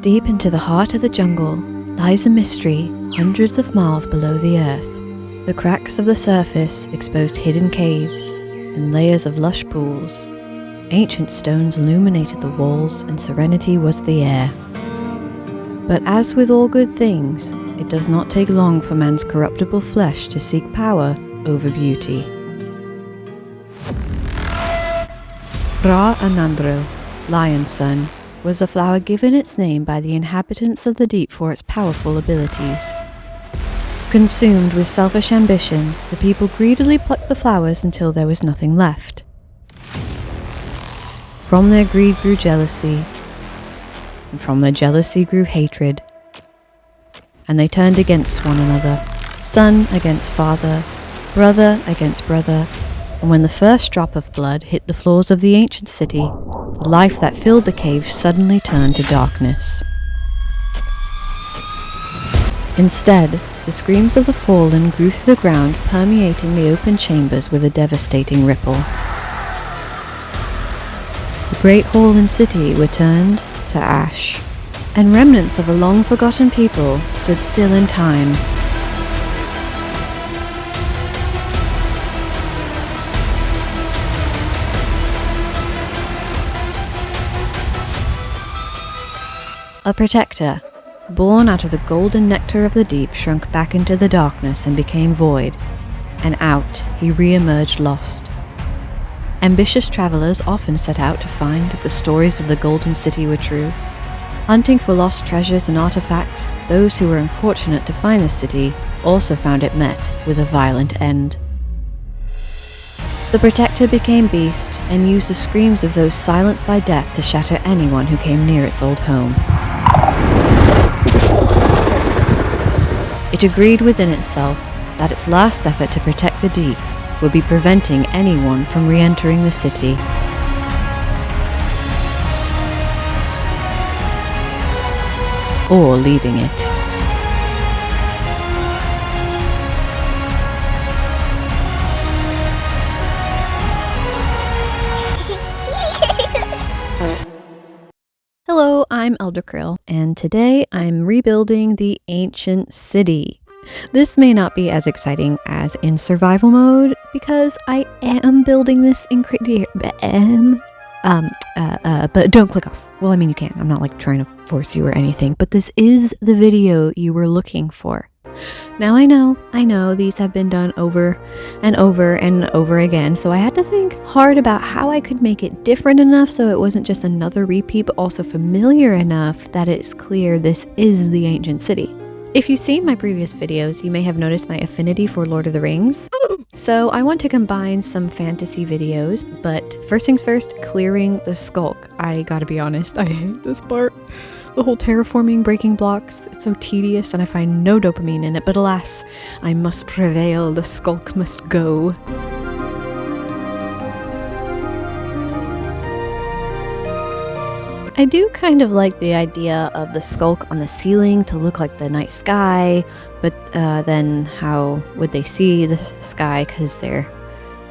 Deep into the heart of the jungle lies a mystery hundreds of miles below the earth. The cracks of the surface exposed hidden caves and layers of lush pools. Ancient stones illuminated the walls and serenity was the air. But as with all good things, it does not take long for man's corruptible flesh to seek power over beauty. Ra Anandril, Lion's Son, was a flower given its name by the inhabitants of the deep for its powerful abilities. Consumed with selfish ambition, the people greedily plucked the flowers until there was nothing left. From their greed grew jealousy, and from their jealousy grew hatred. And they turned against one another, son against father, brother against brother, and when the first drop of blood hit the floors of the ancient city, the life that filled the cave suddenly turned to darkness. Instead, the screams of the fallen grew through the ground, permeating the open chambers with a devastating ripple. The great hall and city were turned to ash, and remnants of a long-forgotten people stood still in time. A protector, born out of the golden nectar of the deep, shrunk back into the darkness and became void, and out he re-emerged lost. Ambitious travelers often set out to find if the stories of the Golden City were true. Hunting for lost treasures and artifacts, those who were unfortunate to find the city also found it met with a violent end. The Protector became beast and used the screams of those silenced by death to shatter anyone who came near its old home. It agreed within itself that its last effort to protect the deep would be preventing anyone from re-entering the city. Or leaving it. Hello, I'm Elder Krill, and today I'm rebuilding the ancient city. This may not be as exciting as in survival mode, because I am building this in but don't click off. Well, I mean, you can. I'm not like trying to force you or anything, but this is the video you were looking for. Now I know these have been done over and over and over again, so I had to think hard about how I could make it different enough so it wasn't just another repeat, but also familiar enough that it's clear this is the ancient city. If you've seen my previous videos, you may have noticed my affinity for Lord of the Rings. So I want to combine some fantasy videos, but first things first, clearing the skulk. I gotta be honest, I hate this part. The whole terraforming, breaking blocks, it's so tedious and I find no dopamine in it, but alas, I must prevail, the skulk must go. I do kind of like the idea of the skulk on the ceiling to look like the night sky, but then how would they see the sky because they're...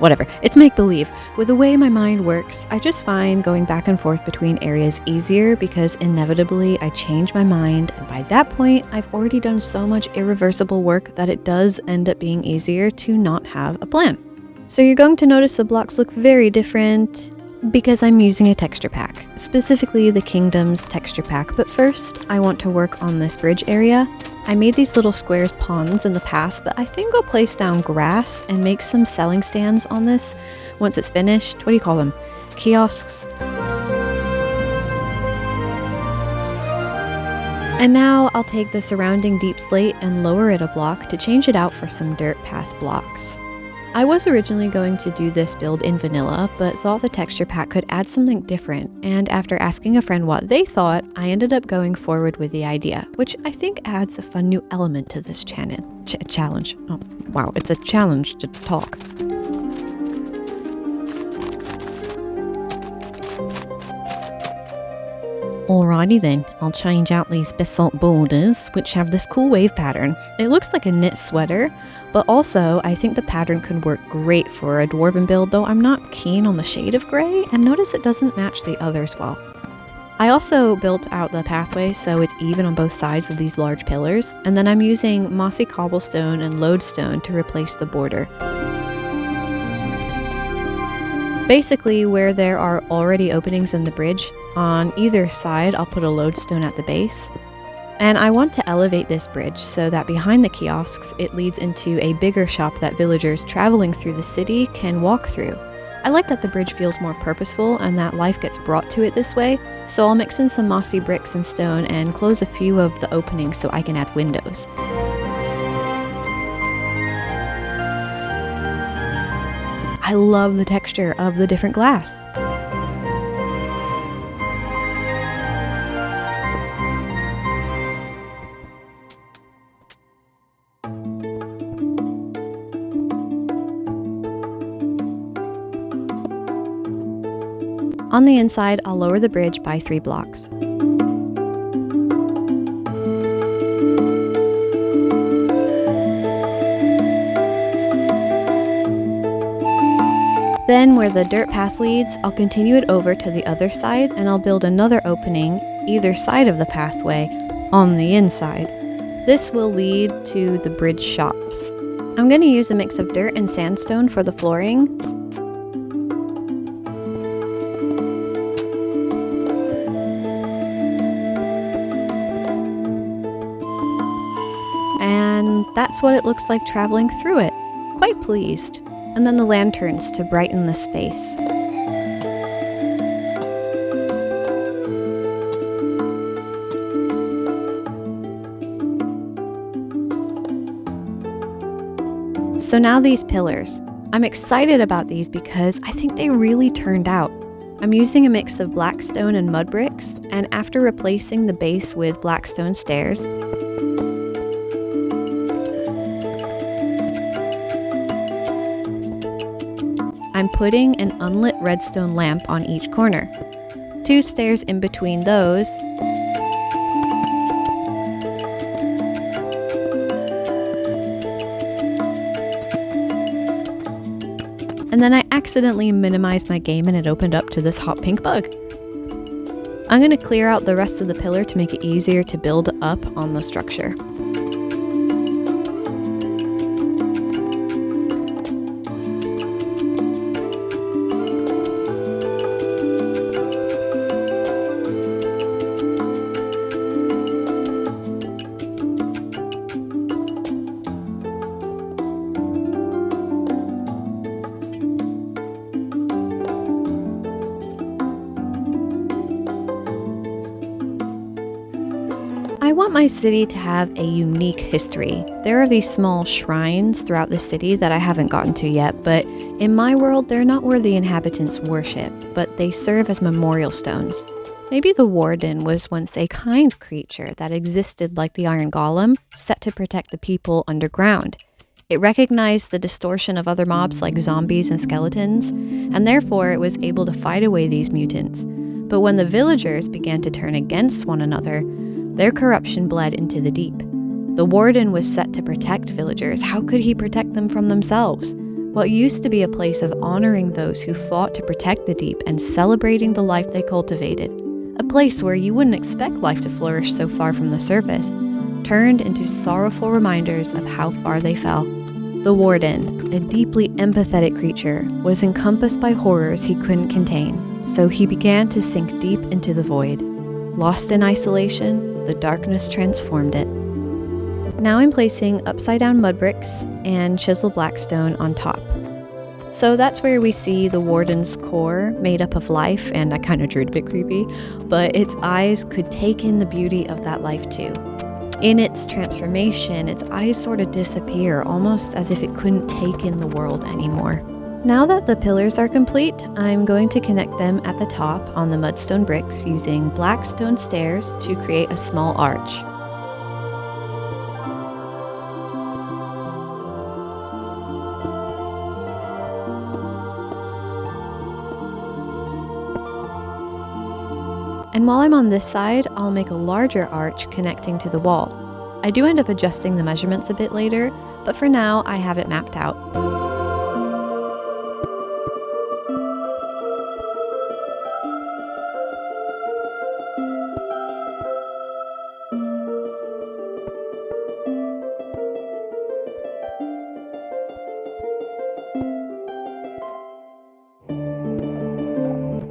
whatever. It's make-believe. With the way my mind works, I just find going back and forth between areas easier because inevitably I change my mind, and by that point I've already done so much irreversible work that it does end up being easier to not have a plan. So you're going to notice the blocks look very different because I'm using a texture pack, specifically the Kingdom's texture pack, but first I want to work on this bridge area. I made these little squares ponds in the past, but I think I'll place down grass and make some selling stands on this once it's finished. What do you call them? Kiosks? And now I'll take the surrounding deep slate and lower it a block to change it out for some dirt path blocks. I was originally going to do this build in vanilla, but thought the texture pack could add something different, and after asking a friend what they thought, I ended up going forward with the idea, which I think adds a fun new element to this challenge. Oh, wow, it's a challenge to talk. Alrighty then, I'll change out these basalt borders, which have this cool wave pattern. It looks like a knit sweater, but also I think the pattern could work great for a dwarven build, though I'm not keen on the shade of gray, and notice it doesn't match the others well. I also built out the pathway so it's even on both sides of these large pillars, and then I'm using mossy cobblestone and lodestone to replace the border. Basically, where there are already openings in the bridge, on either side I'll put a lodestone at the base. And I want to elevate this bridge so that behind the kiosks it leads into a bigger shop that villagers traveling through the city can walk through. I like that the bridge feels more purposeful and that life gets brought to it this way, so I'll mix in some mossy bricks and stone and close a few of the openings so I can add windows. I love the texture of the different glass. On the inside, I'll lower the bridge by 3 blocks. Then where the dirt path leads, I'll continue it over to the other side and I'll build another opening either side of the pathway on the inside. This will lead to the bridge shops. I'm going to use a mix of dirt and sandstone for the flooring. And that's what it looks like traveling through it. Quite pleased. And then the lanterns to brighten the space. So now these pillars. I'm excited about these because I think they really turned out. I'm using a mix of black stone and mud bricks, and after replacing the base with black stone stairs, I'm putting an unlit redstone lamp on each corner. 2 stairs in between those, and then I accidentally minimized my game and it opened up to this hot pink bug. I'm going to clear out the rest of the pillar to make it easier to build up on the structure. I want my city to have a unique history. There are these small shrines throughout the city that I haven't gotten to yet, but in my world, they're not where the inhabitants worship, but they serve as memorial stones. Maybe the Warden was once a kind creature that existed like the Iron Golem, set to protect the people underground. It recognized the distortion of other mobs like zombies and skeletons, and therefore it was able to fight away these mutants. But when the villagers began to turn against one another, their corruption bled into the deep. The Warden was set to protect villagers. How could he protect them from themselves? What used to be a place of honoring those who fought to protect the deep and celebrating the life they cultivated, a place where you wouldn't expect life to flourish so far from the surface, turned into sorrowful reminders of how far they fell. The Warden, a deeply empathetic creature, was encompassed by horrors he couldn't contain, so he began to sink deep into the void. Lost in isolation, the darkness transformed it. Now I'm placing upside-down mud bricks and chiseled blackstone on top. So that's where we see the Warden's core made up of life, and I kind of drew it a bit creepy, but its eyes could take in the beauty of that life too. In its transformation, its eyes sort of disappear, almost as if it couldn't take in the world anymore. Now that the pillars are complete, I'm going to connect them at the top on the mudstone bricks using black stone stairs to create a small arch. And while I'm on this side, I'll make a larger arch connecting to the wall. I do end up adjusting the measurements a bit later, but for now I have it mapped out.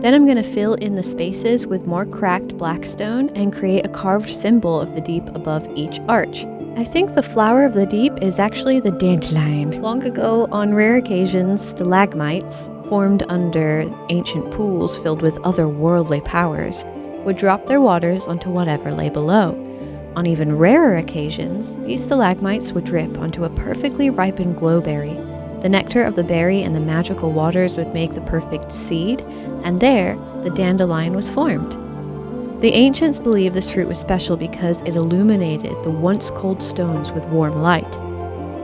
Then I'm going to fill in the spaces with more cracked black stone and create a carved symbol of the deep above each arch. I think the flower of the deep is actually the dandelion. Long ago, on rare occasions, stalagmites, formed under ancient pools filled with otherworldly powers, would drop their waters onto whatever lay below. On even rarer occasions, these stalagmites would drip onto a perfectly ripened glowberry. The nectar of the berry and the magical waters would make the perfect seed, and there, the dandelion was formed. The ancients believed this fruit was special because it illuminated the once cold stones with warm light.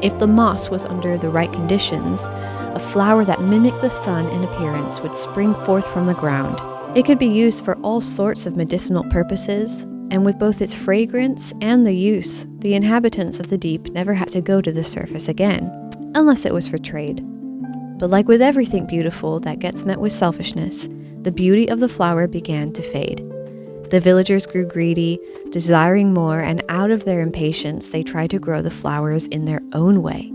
If the moss was under the right conditions, a flower that mimicked the sun in appearance would spring forth from the ground. It could be used for all sorts of medicinal purposes, and with both its fragrance and the use, the inhabitants of the deep never had to go to the surface again, unless it was for trade. But like with everything beautiful that gets met with selfishness, the beauty of the flower began to fade. The villagers grew greedy, desiring more, and out of their impatience they tried to grow the flowers in their own way.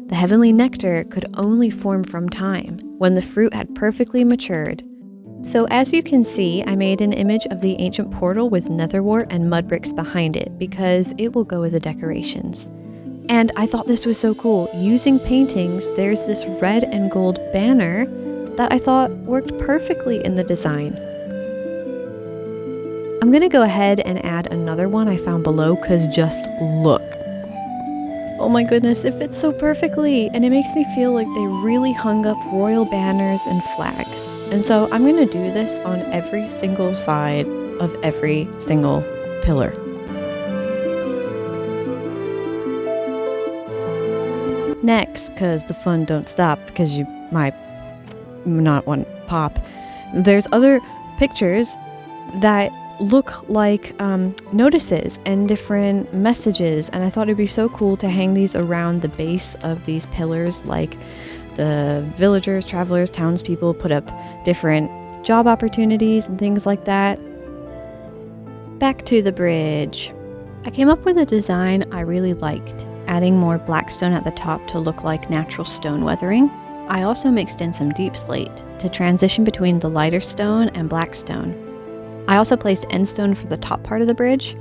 The heavenly nectar could only form from time, when the fruit had perfectly matured. So as you can see, I made an image of the ancient portal with netherwort and mud bricks behind it, because it will go with the decorations. And I thought this was so cool. Using paintings, there's this red and gold banner that I thought worked perfectly in the design. I'm gonna go ahead and add another one I found below, cause just look. Oh my goodness, it fits so perfectly, and it makes me feel like they really hung up royal banners and flags. And so I'm gonna do this on every single side of every single pillar. Next, cause the fun don't stop, because you might not want to pop, there's other pictures that look like notices and different messages, and I thought it'd be so cool to hang these around the base of these pillars, like the villagers, travelers, townspeople put up different job opportunities and things like that. Back to the bridge. I came up with a design I really liked, adding more black stone at the top to look like natural stone weathering. I also mixed in some deep slate to transition between the lighter stone and black stone. I also placed end stone for the top part of the bridge.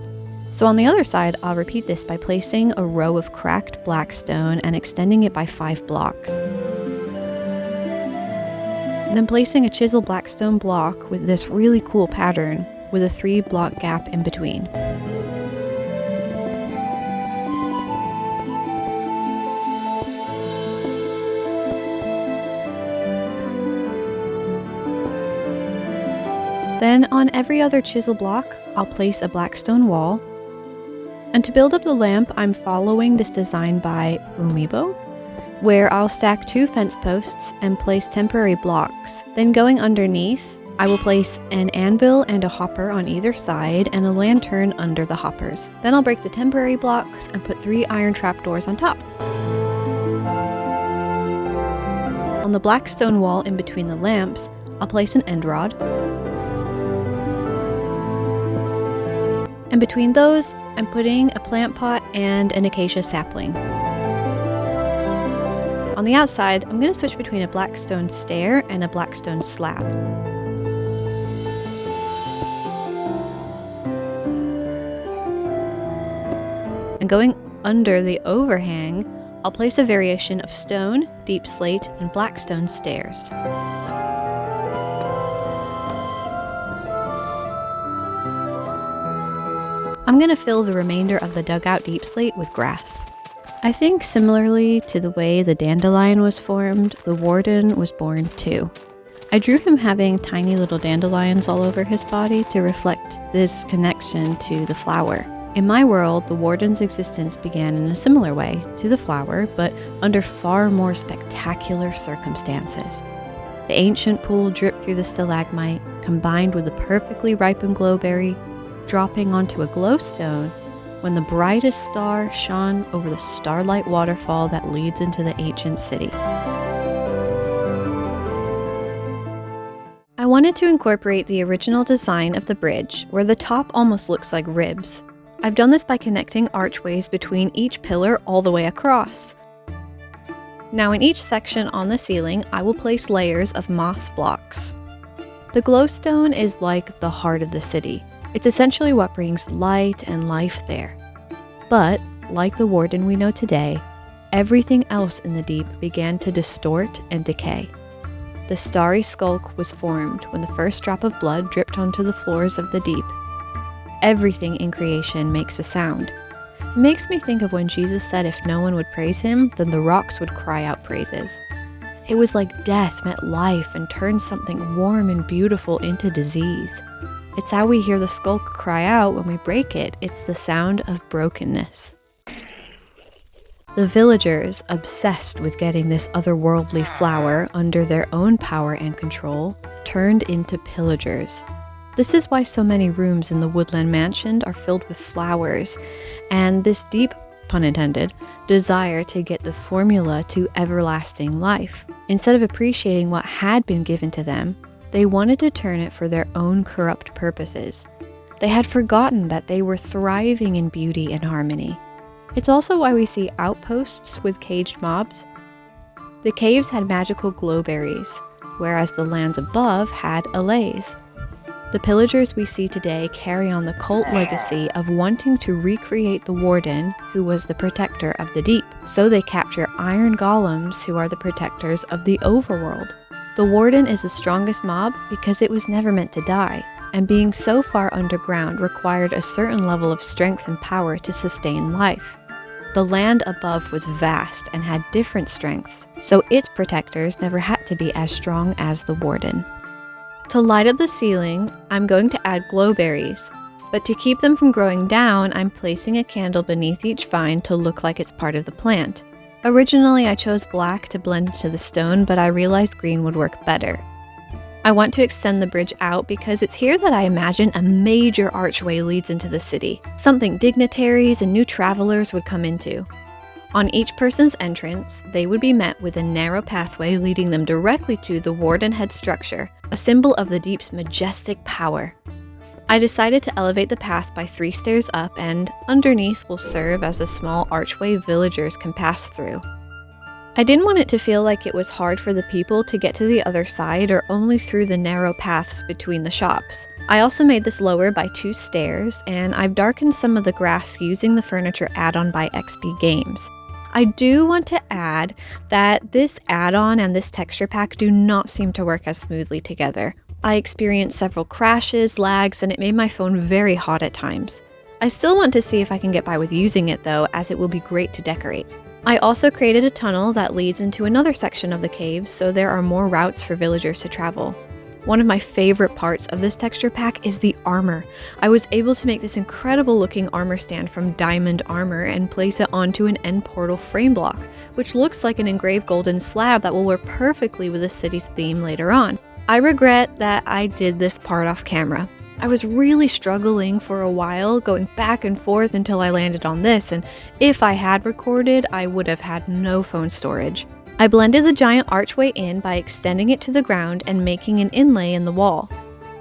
So on the other side, I'll repeat this by placing a row of cracked black stone and extending it by 5 blocks. Then placing a chiseled black stone block with this really cool pattern with a 3-block gap in between. Then on every other chisel block, I'll place a black stone wall. And to build up the lamp, I'm following this design by Umibo, where I'll stack 2 fence posts and place temporary blocks. Then going underneath, I will place an anvil and a hopper on either side and a lantern under the hoppers. Then I'll break the temporary blocks and put 3 iron trapdoors on top. On the black stone wall in between the lamps, I'll place an end rod. And between those, I'm putting a plant pot and an acacia sapling. On the outside, I'm going to switch between a black stone stair and a black stone slab. And going under the overhang, I'll place a variation of stone, deep slate, and black stone stairs. I'm going to fill the remainder of the dugout deep slate with grass. I think similarly to the way the dandelion was formed, the warden was born too. I drew him having tiny little dandelions all over his body to reflect this connection to the flower. In my world, the warden's existence began in a similar way to the flower, but under far more spectacular circumstances. The ancient pool dripped through the stalagmite, combined with the perfectly ripened glowberry, dropping onto a glowstone when the brightest star shone over the starlight waterfall that leads into the ancient city. I wanted to incorporate the original design of the bridge, where the top almost looks like ribs. I've done this by connecting archways between each pillar all the way across. Now in each section on the ceiling, I will place layers of moss blocks. The glowstone is like the heart of the city. It's essentially what brings light and life there. But, like the warden we know today, everything else in the deep began to distort and decay. The starry skulk was formed when the first drop of blood dripped onto the floors of the deep. Everything in creation makes a sound. It makes me think of when Jesus said if no one would praise him, then the rocks would cry out praises. It was like death met life and turned something warm and beautiful into disease. It's how we hear the skulk cry out when we break it. It's the sound of brokenness. The villagers, obsessed with getting this otherworldly flower under their own power and control, turned into pillagers. This is why so many rooms in the woodland mansion are filled with flowers, and this deep, pun intended, desire to get the formula to everlasting life. Instead of appreciating what had been given to them, they wanted to turn it for their own corrupt purposes. They had forgotten that they were thriving in beauty and harmony. It's also why we see outposts with caged mobs. The caves had magical glowberries, whereas the lands above had allays. The pillagers we see today carry on the cult legacy of wanting to recreate the warden, who was the protector of the deep. So they capture iron golems, who are the protectors of the overworld. The warden is the strongest mob because it was never meant to die, and being so far underground required a certain level of strength and power to sustain life. The land above was vast and had different strengths, so its protectors never had to be as strong as the warden. To light up the ceiling, I'm going to add glowberries, but to keep them from growing down, I'm placing a candle beneath each vine to look like it's part of the plant. Originally, I chose black to blend into the stone, but I realized green would work better. I want to extend the bridge out because it's here that I imagine a major archway leads into the city, something dignitaries and new travelers would come into. On each person's entrance, they would be met with a narrow pathway leading them directly to the warden head structure, a symbol of the deep's majestic power. I decided to elevate the path by 3 stairs up, and underneath will serve as a small archway villagers can pass through. I didn't want it to feel like it was hard for the people to get to the other side or only through the narrow paths between the shops. I also made this lower by 2 stairs, and I've darkened some of the grass using the furniture add-on by XP Games. I do want to add that this add-on and this texture pack do not seem to work as smoothly together. I experienced several crashes, lags, and it made my phone very hot at times. I still want to see if I can get by with using it though, as it will be great to decorate. I also created a tunnel that leads into another section of the caves, so there are more routes for villagers to travel. One of my favorite parts of this texture pack is the armor. I was able to make this incredible looking armor stand from diamond armor and place it onto an end portal frame block, which looks like an engraved golden slab that will work perfectly with the city's theme later on. I regret that I did this part off camera. I was really struggling for a while, going back and forth until I landed on this, and if I had recorded, I would have had no phone storage. I blended the giant archway in by extending it to the ground and making an inlay in the wall.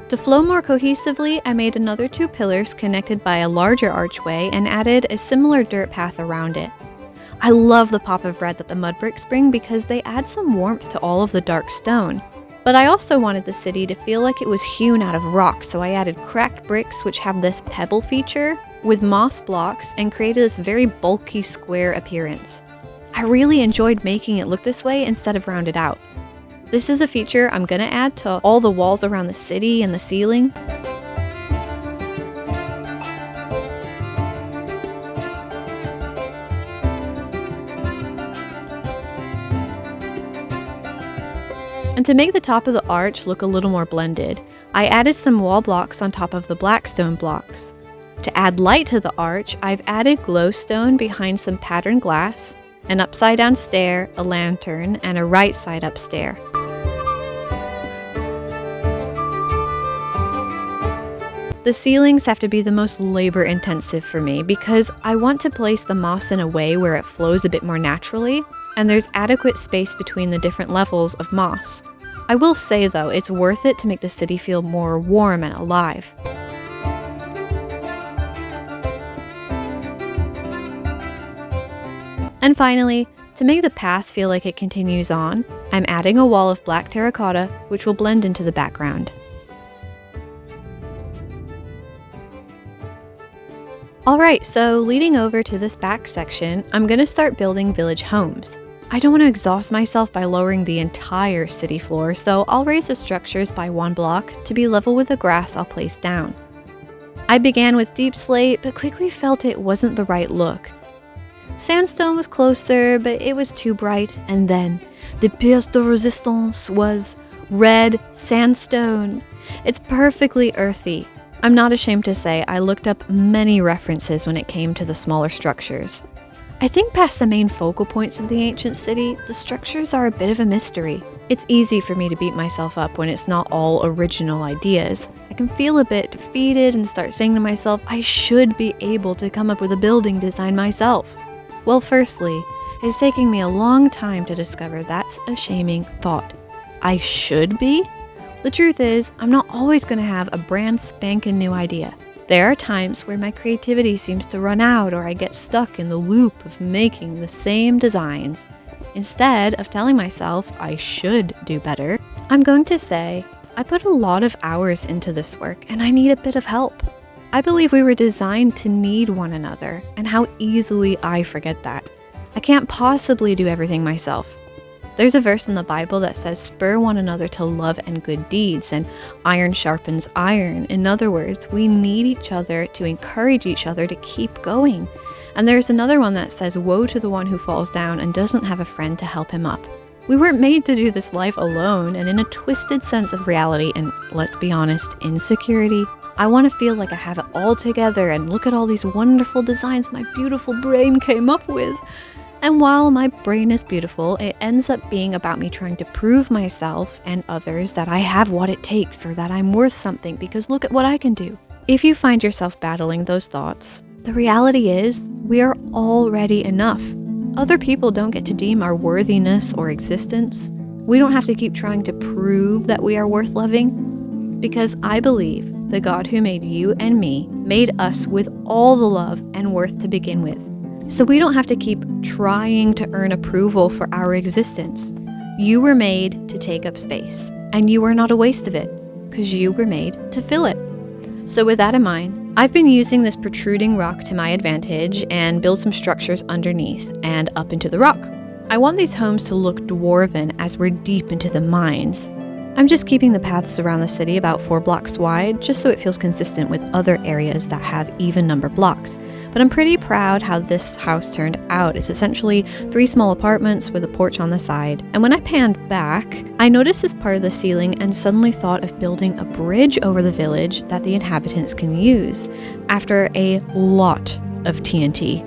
To flow more cohesively, I made another 2 pillars connected by a larger archway and added a similar dirt path around it. I love the pop of red that the mud bricks bring because they add some warmth to all of the dark stone. But I also wanted the city to feel like it was hewn out of rock, so I added cracked bricks which have this pebble feature with moss blocks and created this very bulky square appearance. I really enjoyed making it look this way instead of rounded out. This is a feature I'm gonna add to all the walls around the city and the ceiling. And to make the top of the arch look a little more blended, I added some wall blocks on top of the black stone blocks. To add light to the arch, I've added glowstone behind some patterned glass, an upside down stair, a lantern, and a right side up stair. The ceilings have to be the most labor intensive for me because I want to place the moss in a way where it flows a bit more naturally, and there's adequate space between the different levels of moss. I will say though, it's worth it to make the city feel more warm and alive. And finally, to make the path feel like it continues on, I'm adding a wall of black terracotta which will blend into the background. Alright, so leading over to this back section, I'm going to start building village homes. I don't want to exhaust myself by lowering the entire city floor, so I'll raise the structures by 1 block to be level with the grass I'll place down. I began with deep slate, but quickly felt it wasn't the right look. Sandstone was closer, but it was too bright, and then the pièce de résistance was red sandstone. It's perfectly earthy. I'm not ashamed to say I looked up many references when it came to the smaller structures. I think past the main focal points of the ancient city, the structures are a bit of a mystery. It's easy for me to beat myself up when it's not all original ideas. I can feel a bit defeated and start saying to myself, I should be able to come up with a building design myself. Well, firstly, it's taking me a long time to discover that's a shaming thought. I should be? The truth is, I'm not always going to have a brand spanking new idea. There are times where my creativity seems to run out or I get stuck in the loop of making the same designs. Instead of telling myself I should do better, I'm going to say, I put a lot of hours into this work and I need a bit of help. I believe we were designed to need one another, and how easily I forget that. I can't possibly do everything myself. There's a verse in the Bible that says, spur one another to love and good deeds, and iron sharpens iron. In other words, we need each other to encourage each other to keep going. And there's another one that says, woe to the one who falls down and doesn't have a friend to help him up. We weren't made to do this life alone, and in a twisted sense of reality, and let's be honest, insecurity, I want to feel like I have it all together and look at all these wonderful designs my beautiful brain came up with. And while my brain is beautiful, it ends up being about me trying to prove myself and others that I have what it takes or that I'm worth something because look at what I can do. If you find yourself battling those thoughts, the reality is we are already enough. Other people don't get to deem our worthiness or existence. We don't have to keep trying to prove that we are worth loving because I believe the God who made you and me made us with all the love and worth to begin with. So we don't have to keep trying to earn approval for our existence. You were made to take up space, and you are not a waste of it, because you were made to fill it. So with that in mind, I've been using this protruding rock to my advantage and build some structures underneath and up into the rock. I want these homes to look dwarven as we're deep into the mines. I'm just keeping the paths around the city about 4 blocks wide, just so it feels consistent with other areas that have even number blocks. But I'm pretty proud how this house turned out. It's essentially 3 small apartments with a porch on the side. And when I panned back, I noticed this part of the ceiling and suddenly thought of building a bridge over the village that the inhabitants can use. After a lot of TNT.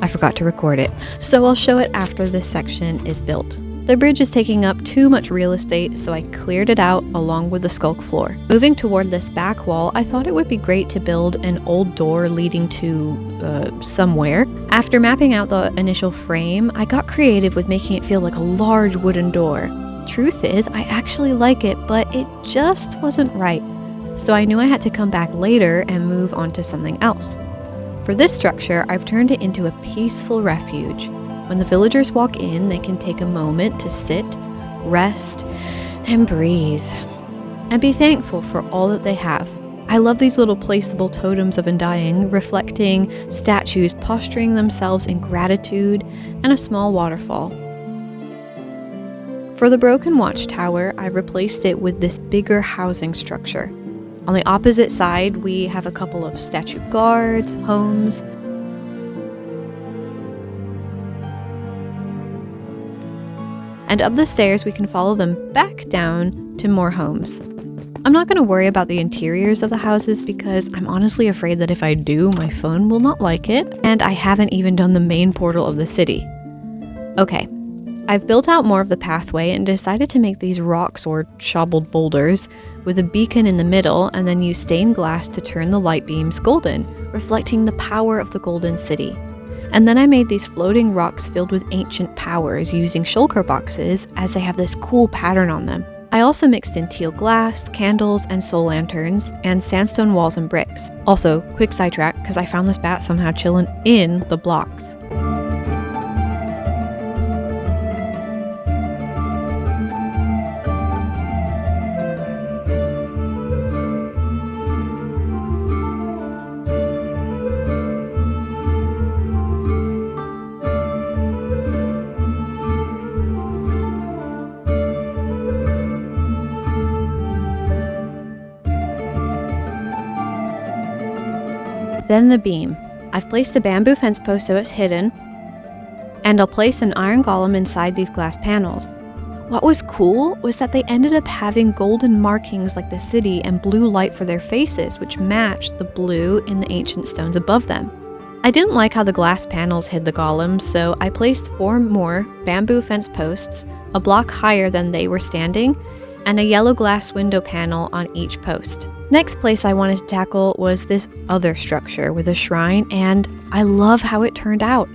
I forgot to record it, so I'll show it after this section is built. The bridge is taking up too much real estate, so I cleared it out along with the skulk floor. Moving toward this back wall, I thought it would be great to build an old door leading to somewhere. After mapping out the initial frame, I got creative with making it feel like a large wooden door. Truth is, I actually like it, but it just wasn't right. So I knew I had to come back later and move on to something else. For this structure, I've turned it into a peaceful refuge. When the villagers walk in, they can take a moment to sit, rest, and breathe, and be thankful for all that they have. I love these little placeable totems of undying, reflecting statues posturing themselves in gratitude, and a small waterfall. For the broken watchtower, I replaced it with this bigger housing structure. On the opposite side, we have a couple of statue guards, homes, and up the stairs we can follow them back down to more homes. I'm not going to worry about the interiors of the houses because I'm honestly afraid that if I do, my phone will not like it, and I haven't even done the main portal of the city. Okay, I've built out more of the pathway and decided to make these rocks or shoveled boulders with a beacon in the middle and then use stained glass to turn the light beams golden, reflecting the power of the golden city. And then I made these floating rocks filled with ancient powers using shulker boxes as they have this cool pattern on them. I also mixed in teal glass, candles, and soul lanterns, and sandstone walls and bricks. Also, quick sidetrack, because I found this bat somehow chilling in the blocks. Then the beam. I've placed a bamboo fence post so it's hidden, and I'll place an iron golem inside these glass panels. What was cool was that they ended up having golden markings like the city and blue light for their faces, which matched the blue in the ancient stones above them. I didn't like how the glass panels hid the golems, so I placed 4 more bamboo fence posts, a block higher than they were standing, and a yellow glass window panel on each post. Next place I wanted to tackle was this other structure with a shrine, and I love how it turned out.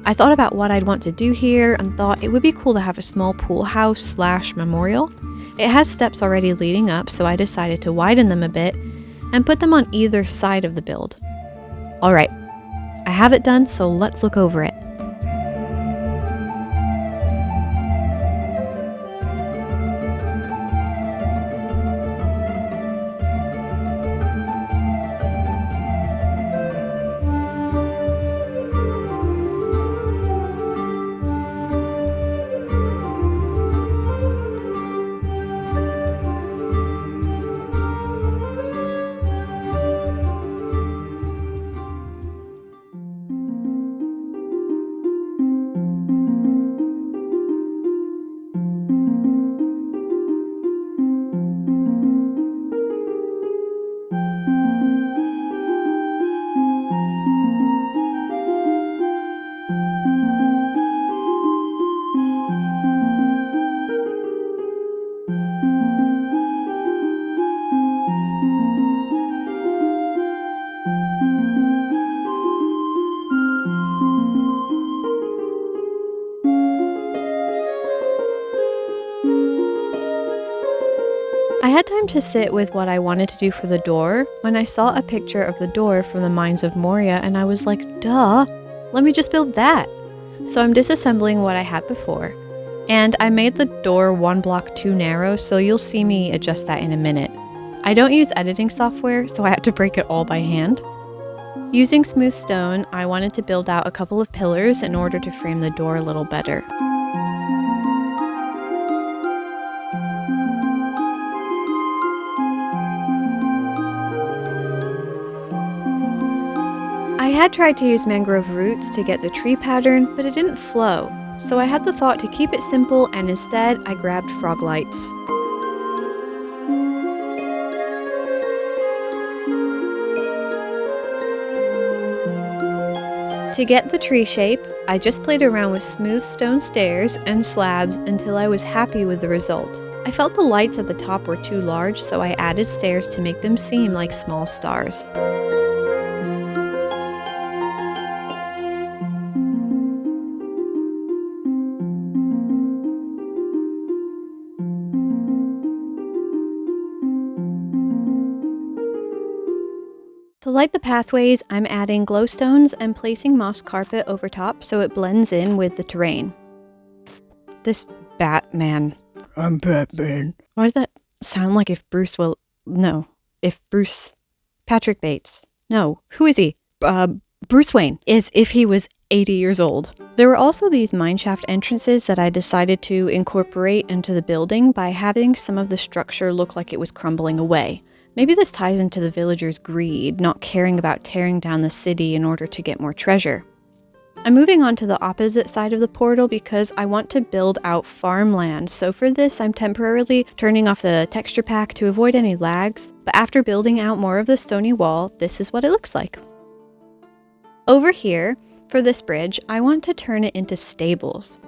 I thought about what I'd want to do here and thought it would be cool to have a small pool house / memorial. It has steps already leading up, so I decided to widen them a bit and put them on either side of the build. Alright, I have it done, so let's look over it. I had time to sit with what I wanted to do for the door when I saw a picture of the door from the Mines of Moria, and I was like, duh, let me just build that. So I'm disassembling what I had before, and I made the door 1 block too narrow, so you'll see me adjust that in a minute. I don't use editing software, so I had to break it all by hand. Using smooth stone, I wanted to build out a couple of pillars in order to frame the door a little better. I had tried to use mangrove roots to get the tree pattern, but it didn't flow, so I had the thought to keep it simple, and instead I grabbed frog lights. To get the tree shape, I just played around with smooth stone stairs and slabs until I was happy with the result. I felt the lights at the top were too large, so I added stairs to make them seem like small stars. To light the pathways, I'm adding glowstones and placing moss carpet over top so it blends in with the terrain. This Batman. I'm Batman. Why does that sound like if Bruce Patrick Bates. No, who is he? Bruce Wayne. Is if he was 80 years old. There were also these mineshaft entrances that I decided to incorporate into the building by having some of the structure look like it was crumbling away. Maybe this ties into the villagers' greed, not caring about tearing down the city in order to get more treasure. I'm moving on to the opposite side of the portal because I want to build out farmland, so for this I'm temporarily turning off the texture pack to avoid any lags, but after building out more of the stony wall, this is what it looks like. Over here, for this bridge, I want to turn it into stables.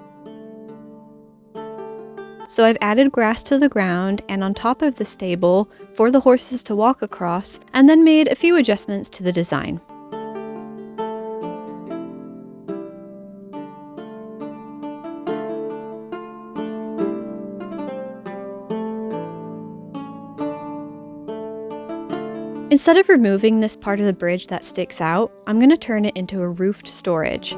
So I've added grass to the ground and on top of the stable for the horses to walk across, and then made a few adjustments to the design. Instead of removing this part of the bridge that sticks out, I'm going to turn it into a roofed storage.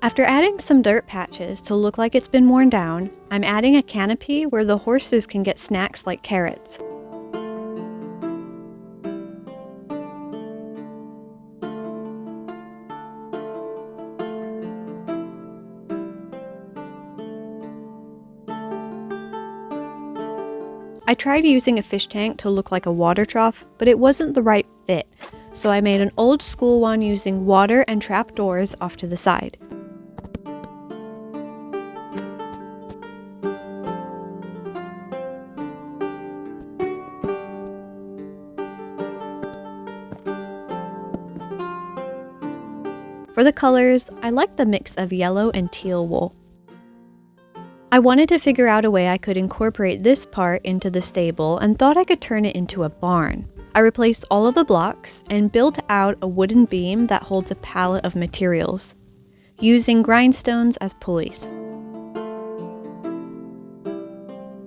After adding some dirt patches to look like it's been worn down, I'm adding a canopy where the horses can get snacks like carrots. I tried using a fish tank to look like a water trough, but it wasn't the right fit, so I made an old school one using water and trapdoors off to the side. For the colors, I liked the mix of yellow and teal wool. I wanted to figure out a way I could incorporate this part into the stable and thought I could turn it into a barn. I replaced all of the blocks and built out a wooden beam that holds a pallet of materials, using grindstones as pulleys.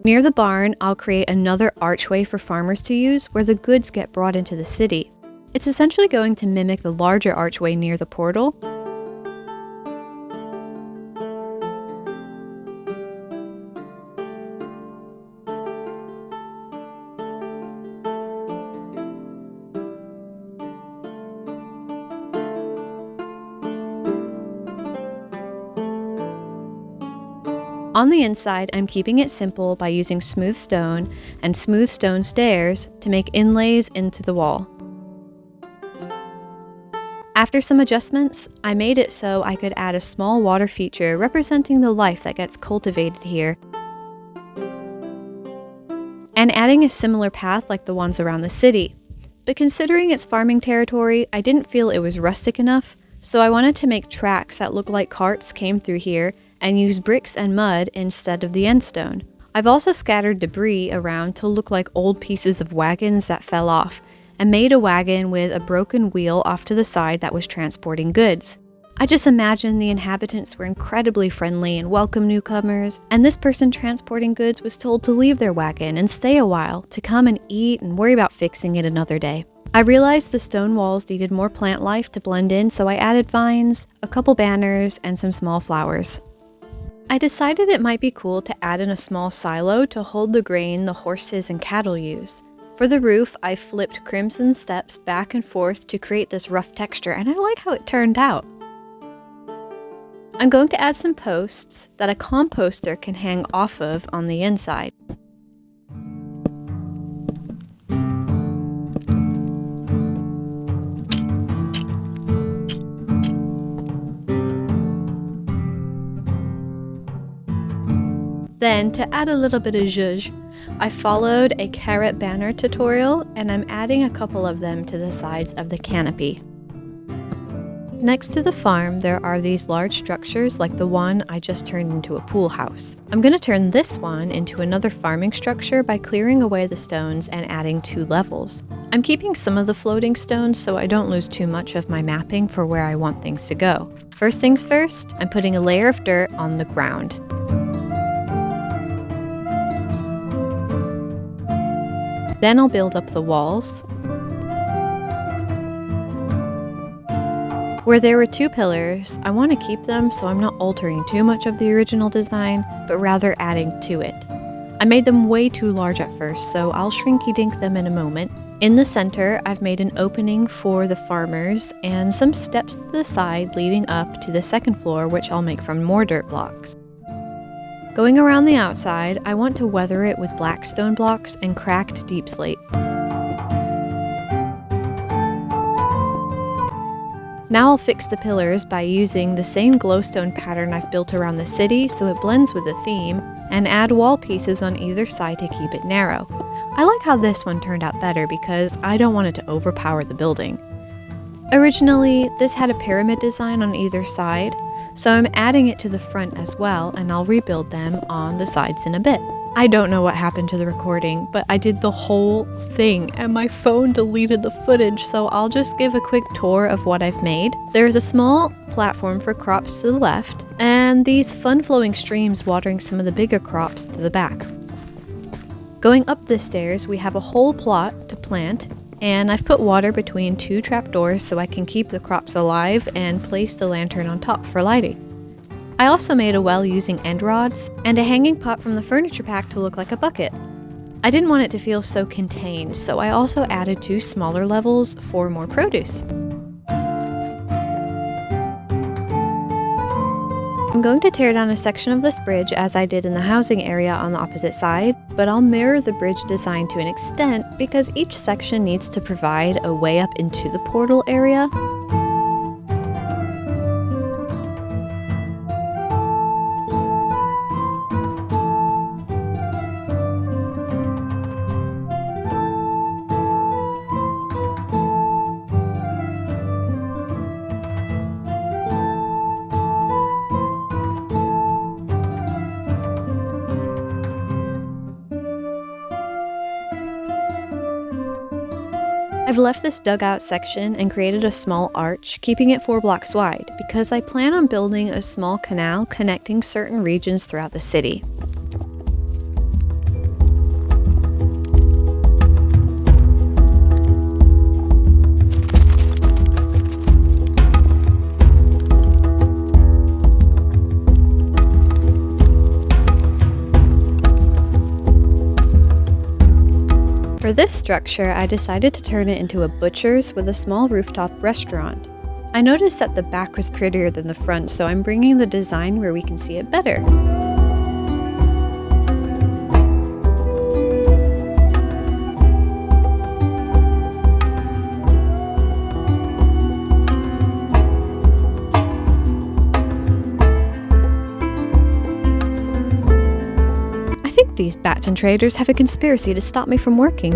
Near the barn, I'll create another archway for farmers to use where the goods get brought into the city. It's essentially going to mimic the larger archway near the portal. On the inside, I'm keeping it simple by using smooth stone and smooth stone stairs to make inlays into the wall. After some adjustments, I made it so I could add a small water feature representing the life that gets cultivated here, and adding a similar path like the ones around the city. But considering it's farming territory, I didn't feel it was rustic enough, so I wanted to make tracks that look like carts came through here and use bricks and mud instead of the end stone. I've also scattered debris around to look like old pieces of wagons that fell off, and made a wagon with a broken wheel off to the side that was transporting goods. I just imagined the inhabitants were incredibly friendly and welcome newcomers, and this person transporting goods was told to leave their wagon and stay a while to come and eat and worry about fixing it another day. I realized the stone walls needed more plant life to blend in, so I added vines, a couple banners, and some small flowers. I decided it might be cool to add in a small silo to hold the grain the horses and cattle use. For the roof, I flipped crimson steps back and forth to create this rough texture, and I like how it turned out. I'm going to add some posts that a composter can hang off of on the inside. Then, to add a little bit of zhuzh, I followed a carrot banner tutorial, and I'm adding a couple of them to the sides of the canopy. Next to the farm, there are these large structures like the one I just turned into a pool house. I'm going to turn this one into another farming structure by clearing away the stones and adding 2 levels. I'm keeping some of the floating stones so I don't lose too much of my mapping for where I want things to go. First things first, I'm putting a layer of dirt on the ground. Then I'll build up the walls. Where there were 2 pillars, I want to keep them so I'm not altering too much of the original design, but rather adding to it. I made them way too large at first, so I'll shrinky-dink them in a moment. In the center, I've made an opening for the farmers and some steps to the side leading up to the second floor, which I'll make from more dirt blocks. Going around the outside, I want to weather it with black stone blocks and cracked deep slate. Now I'll fix the pillars by using the same glowstone pattern I've built around the city so it blends with the theme, and add wall pieces on either side to keep it narrow. I like how this one turned out better because I don't want it to overpower the building. Originally, this had a pyramid design on either side, so I'm adding it to the front as well, and I'll rebuild them on the sides in a bit. I don't know what happened to the recording, but I did the whole thing and my phone deleted the footage, so I'll just give a quick tour of what I've made. There's a small platform for crops to the left, and these fun-flowing streams watering some of the bigger crops to the back. Going up the stairs, we have a whole plot to plant, and I've put water between 2 trapdoors so I can keep the crops alive and place the lantern on top for lighting. I also made a well using end rods and a hanging pot from the furniture pack to look like a bucket. I didn't want it to feel so contained, so I also added 2 smaller levels for more produce. I'm going to tear down a section of this bridge as I did in the housing area on the opposite side, but I'll mirror the bridge design to an extent because each section needs to provide a way up into the portal area. I've left this dugout section and created a small arch, keeping it 4 blocks wide, because I plan on building a small canal connecting certain regions throughout the city. For this structure, I decided to turn it into a butcher's with a small rooftop restaurant. I noticed that the back was prettier than the front, so I'm bringing the design where we can see it better. These bats and traders have a conspiracy to stop me from working.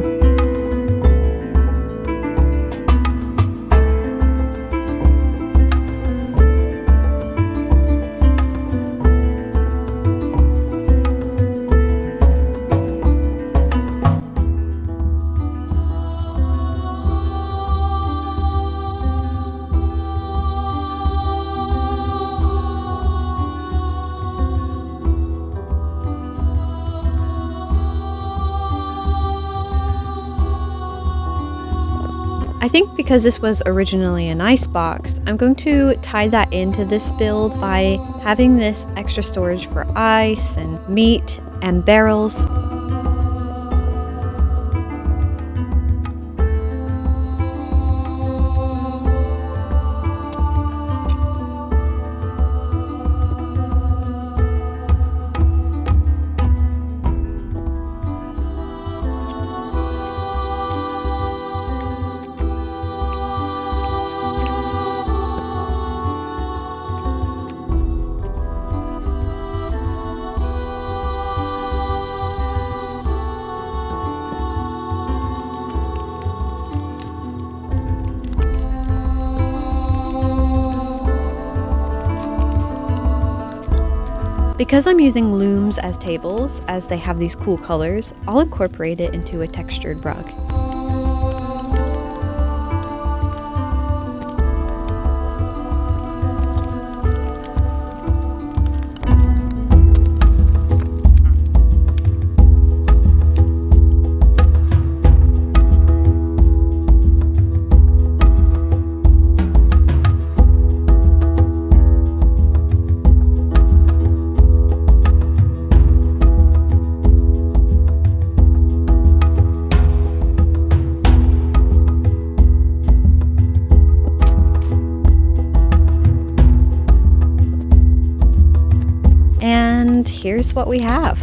I think because this was originally an ice box, I'm going to tie that into this build by having this extra storage for ice and meat and barrels. Because I'm using looms as tables, as they have these cool colors, I'll incorporate it into a textured rug. And here's what we have.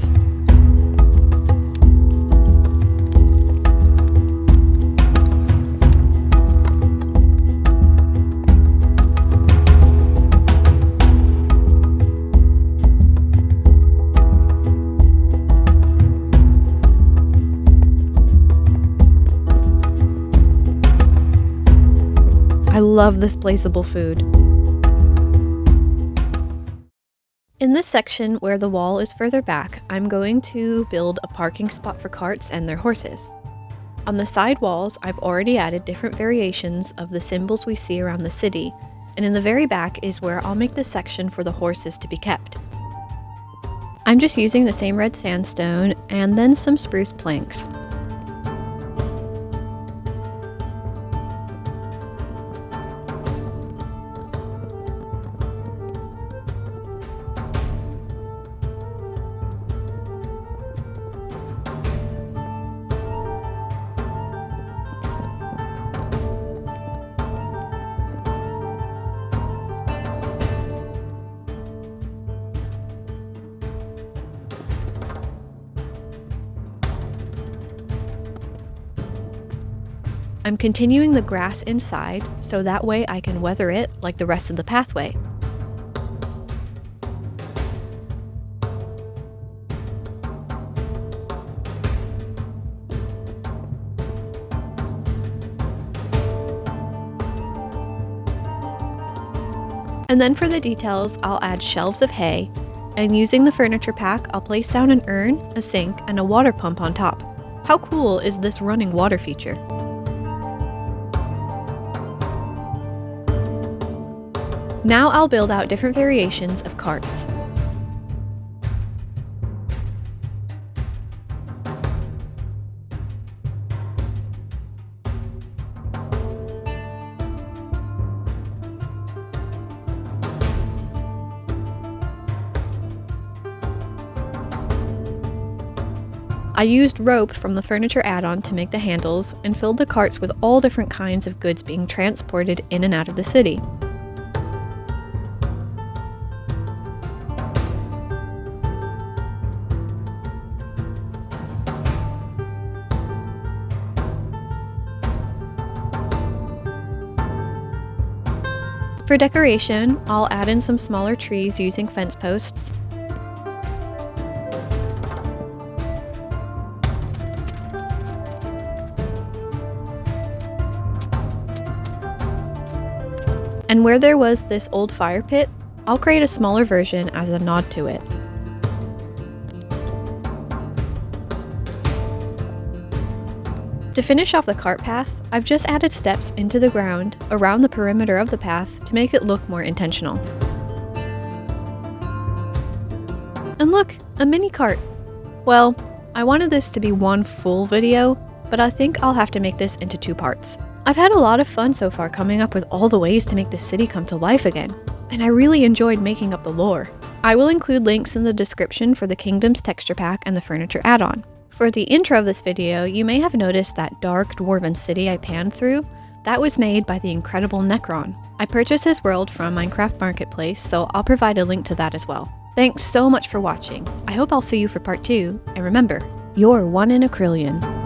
I love this placeable food. In this section where the wall is further back, I'm going to build a parking spot for carts and their horses. On the side walls, I've already added different variations of the symbols we see around the city, and in the very back is where I'll make the section for the horses to be kept. I'm just using the same red sandstone and then some spruce planks. I'm continuing the grass inside, so that way I can weather it like the rest of the pathway. And then for the details, I'll add shelves of hay, and using the furniture pack, I'll place down an urn, a sink, and a water pump on top. How cool is this running water feature? Now I'll build out different variations of carts. I used rope from the furniture add-on to make the handles and filled the carts with all different kinds of goods being transported in and out of the city. For decoration, I'll add in some smaller trees using fence posts, and where there was this old fire pit, I'll create a smaller version as a nod to it. To finish off the cart path, I've just added steps into the ground around the perimeter of the path to make it look more intentional. And look, a mini cart! Well, I wanted this to be one full video, but I think I'll have to make this into 2 parts. I've had a lot of fun so far coming up with all the ways to make the city come to life again, and I really enjoyed making up the lore. I will include links in the description for the Kingdoms texture pack and the furniture add-on. For the intro of this video, you may have noticed that dark dwarven city I panned through. That was made by the incredible Necron. I purchased this world from Minecraft Marketplace, so I'll provide a link to that as well. Thanks so much for watching. I hope I'll see you for part 2, and remember, you're 1 in a trillion.